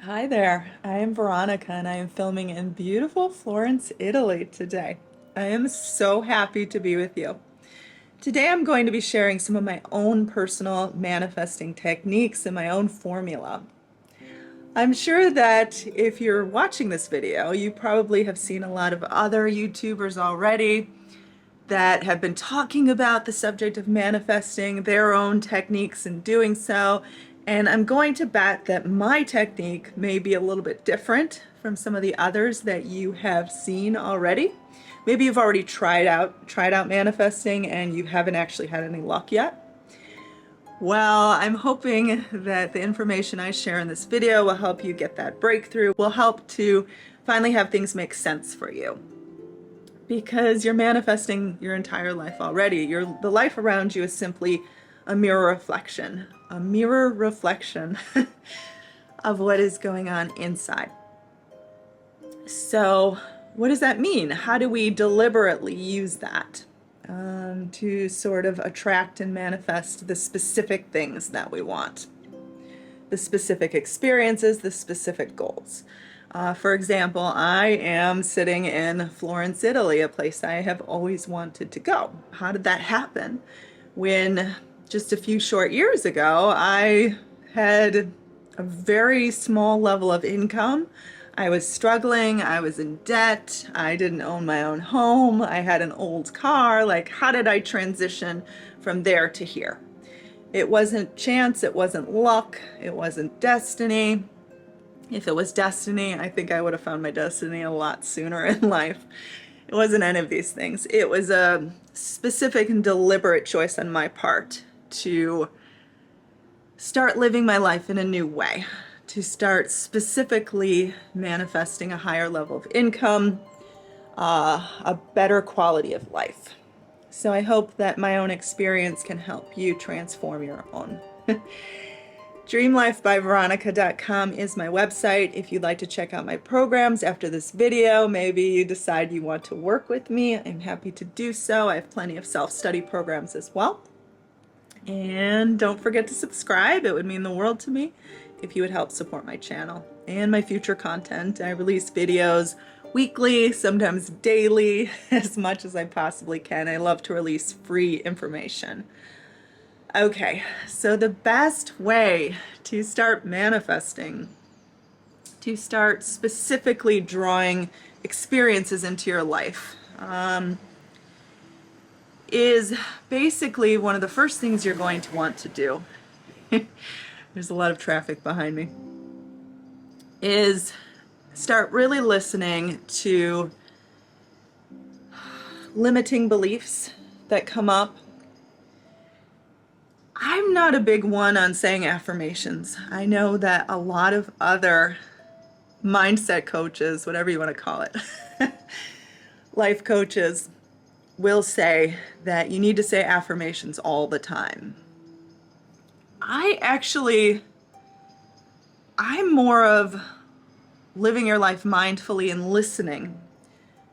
Hi there, I am Veronica and I am filming in beautiful Florence, Italy today. I am so happy to be with you. Today I'm going to be sharing some of my own personal manifesting techniques and my own formula. I'm sure that if you're watching this video, you probably have seen a lot of other YouTubers already that have been talking about the subject of manifesting their own techniques in doing so. And I'm going to bet that my technique may be a little bit different from some of the others that you have seen already. Maybe you've already tried out manifesting and you haven't actually had any luck yet. Well, I'm hoping that the information I share in this video will help you get that breakthrough, will help to finally have things make sense for you. Because you're manifesting your entire life already. The life around you is simply a mirror reflection of what is going on inside. So what does that mean? How do we deliberately use that to sort of attract and manifest the specific things that we want? The specific experiences, the specific goals. For example, I am sitting in Florence, Italy, a place I have always wanted to go. How did that happen? When just a few short years ago, I had a very small level of income. I was struggling, I was in debt, I didn't own my own home, I had an old car. Like, how did I transition from there to here? It wasn't chance, it wasn't luck, it wasn't destiny. If it was destiny, I think I would have found my destiny a lot sooner in life. It wasn't any of these things. It was a specific and deliberate choice on my part to start living my life in a new way, to start specifically manifesting a higher level of income, a better quality of life. So I hope that my own experience can help you transform your own. Dreamlifebyveronica.com is my website. If you'd like to check out my programs after this video, maybe you decide you want to work with me, I'm happy to do so. I have plenty of self-study programs as well. And don't forget to subscribe. It would mean the world to me if you would help support my channel and my future content. I release videos weekly, sometimes daily, as much as I possibly can. I love to release free information. Okay, so the best way to start manifesting, to start specifically drawing experiences into your life, is basically one of the first things you're going to want to do. There's a lot of traffic behind me. Is start really listening to limiting beliefs that come up. I'm not a big one on saying affirmations. I know that a lot of other mindset coaches, whatever you want to call it, life coaches, will say that you need to say affirmations all the time. I'm more of living your life mindfully and listening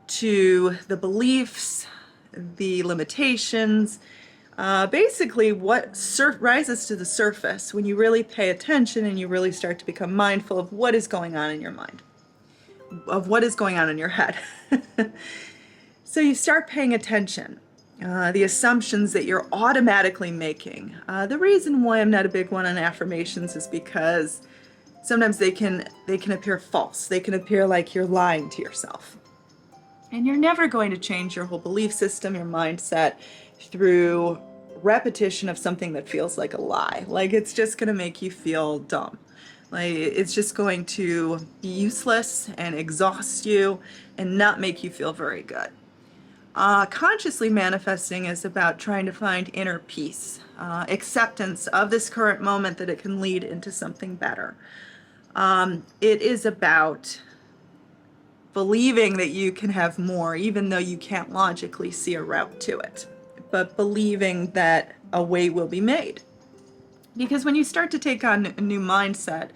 to the beliefs, the limitations, basically what rises to the surface when you really pay attention and you really start to become mindful of what is going on in your mind, of what is going on in your head. So you start paying attention, the assumptions that you're automatically making. The reason why I'm not a big one on affirmations is because sometimes they can appear false. They can appear like you're lying to yourself. And you're never going to change your whole belief system, your mindset, through repetition of something that feels like a lie. Like, it's just going to make you feel dumb. Like, it's just going to be useless and exhaust you and not make you feel very good. Consciously manifesting is about trying to find inner peace, acceptance of this current moment that it can lead into something better. It is about believing that you can have more, even though you can't logically see a route to it, but believing that a way will be made. Because when you start to take on a new mindset,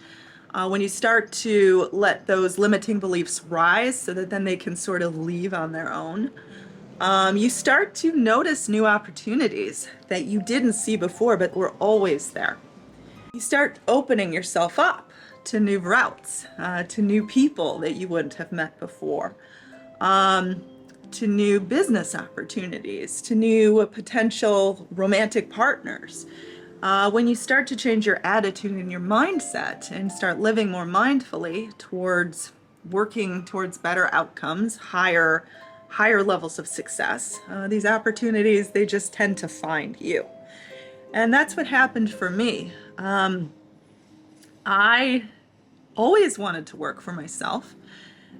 when you start to let those limiting beliefs rise so that then they can sort of leave on their own, you start to notice new opportunities that you didn't see before but were always there. You start opening yourself up to new routes, to new people that you wouldn't have met before, to new business opportunities, to new potential romantic partners. When you start to change your attitude and your mindset and start living more mindfully towards working towards better outcomes, higher levels of success, these opportunities, they just tend to find you. And that's what happened for me. I always wanted to work for myself.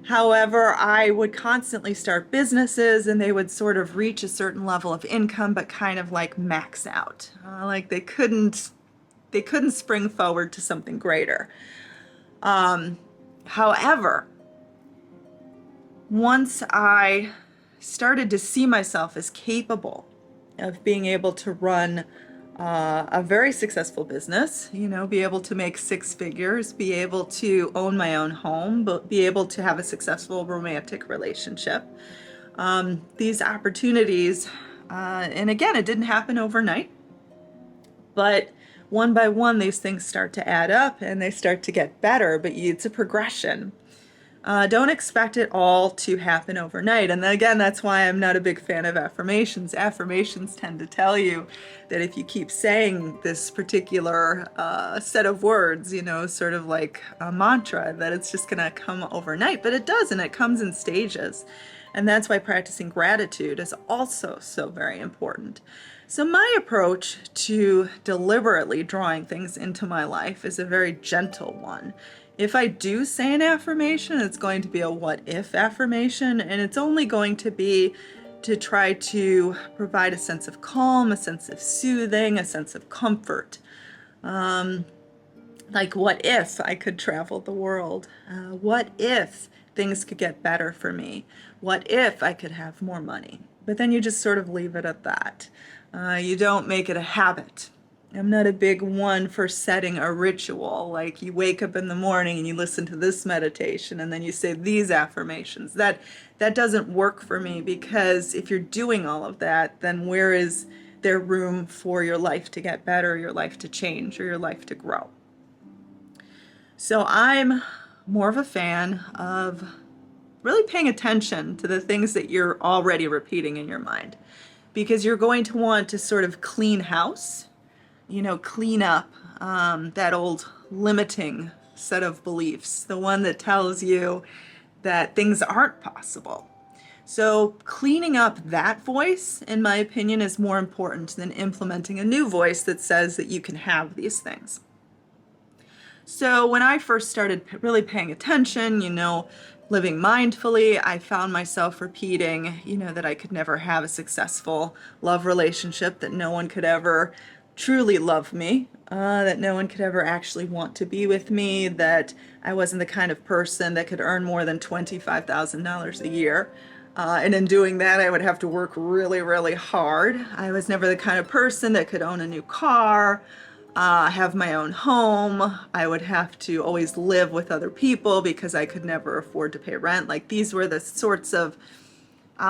However, I would constantly start businesses and they would sort of reach a certain level of income, but kind of like max out. Like they couldn't spring forward to something greater. However, once I started to see myself as capable of being able to run a very successful business, be able to make six figures, be able to own my own home, but be able to have a successful romantic relationship. These opportunities, and again, it didn't happen overnight, but one by one, these things start to add up and they start to get better, but it's a progression. Don't expect it all to happen overnight. And then again, that's why I'm not a big fan of affirmations. Affirmations tend to tell you that if you keep saying this particular set of words, sort of like a mantra, that it's just going to come overnight. But it doesn't. It comes in stages. And that's why practicing gratitude is also so very important. So my approach to deliberately drawing things into my life is a very gentle one. If I do say an affirmation, it's going to be a what if affirmation, and it's only going to be to try to provide a sense of calm, a sense of soothing, a sense of comfort. Like, what if I could travel the world? What if things could get better for me? What if I could have more money? But then you just sort of leave it at that. You don't make it a habit. I'm not a big one for setting a ritual, like you wake up in the morning and you listen to this meditation and then you say these affirmations. That doesn't work for me, because if you're doing all of that, then where is there room for your life to get better, your life to change, or your life to grow? So I'm more of a fan of really paying attention to the things that you're already repeating in your mind, because you're going to want to sort of clean house. Clean up that old limiting set of beliefs, the one that tells you that things aren't possible. So cleaning up that voice, in my opinion, is more important than implementing a new voice that says that you can have these things. So when I first started really paying attention, living mindfully, I found myself repeating, that I could never have a successful love relationship, that no one could ever truly love me, that no one could ever actually want to be with me, that I wasn't the kind of person that could earn more than $25,000 a year. And in doing that, I would have to work really, really hard. I was never the kind of person that could own a new car, have my own home. I would have to always live with other people because I could never afford to pay rent. Like, these were the sorts of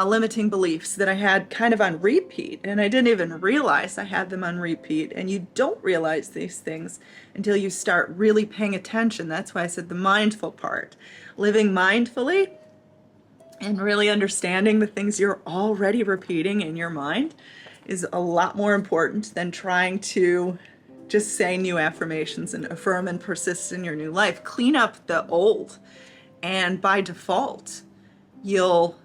limiting beliefs that I had kind of on repeat, and I didn't even realize I had them on repeat. And you don't realize these things until you start really paying attention. That's why I said the mindful part. Living mindfully and really understanding the things you're already repeating in your mind is a lot more important than trying to just say new affirmations and affirm and persist in your new life. Clean up the old, and by default, you'll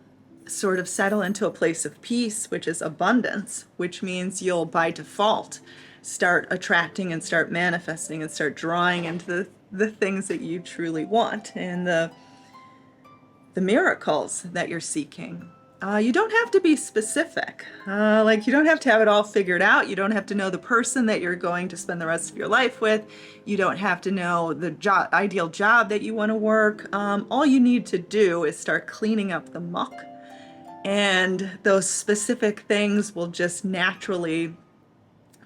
sort of settle into a place of peace, which is abundance, which means you'll by default start attracting and start manifesting and start drawing into the things that you truly want and the miracles that you're seeking. You don't have to be specific. You don't have to have it all figured out. You don't have to know the person that you're going to spend the rest of your life with. You don't have to know the ideal job that you want to work. All you need to do is start cleaning up the muck, and those specific things will just naturally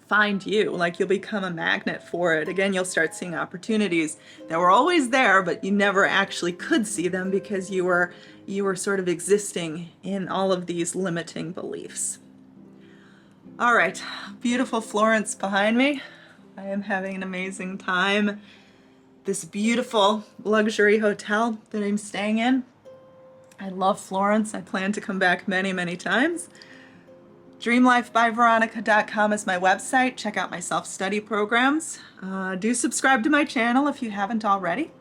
find you. Like, you'll become a magnet for it. Again, you'll start seeing opportunities that were always there, but you never actually could see them because you were sort of existing in all of these limiting beliefs. All right, beautiful Florence behind me. I am having an amazing time this beautiful luxury hotel that I'm staying in. I love Florence. I plan to come back many, many times. DreamLifeByVeronica.com is my website. Check out my self-study programs. Do subscribe to my channel if you haven't already.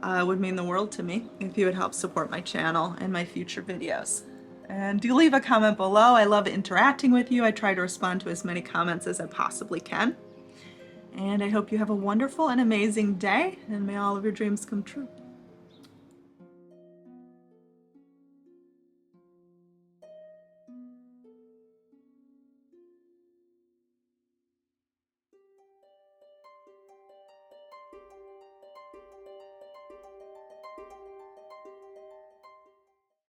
It would mean the world to me if you would help support my channel and my future videos. And do leave a comment below. I love interacting with you. I try to respond to as many comments as I possibly can. And I hope you have a wonderful and amazing day, and may all of your dreams come true.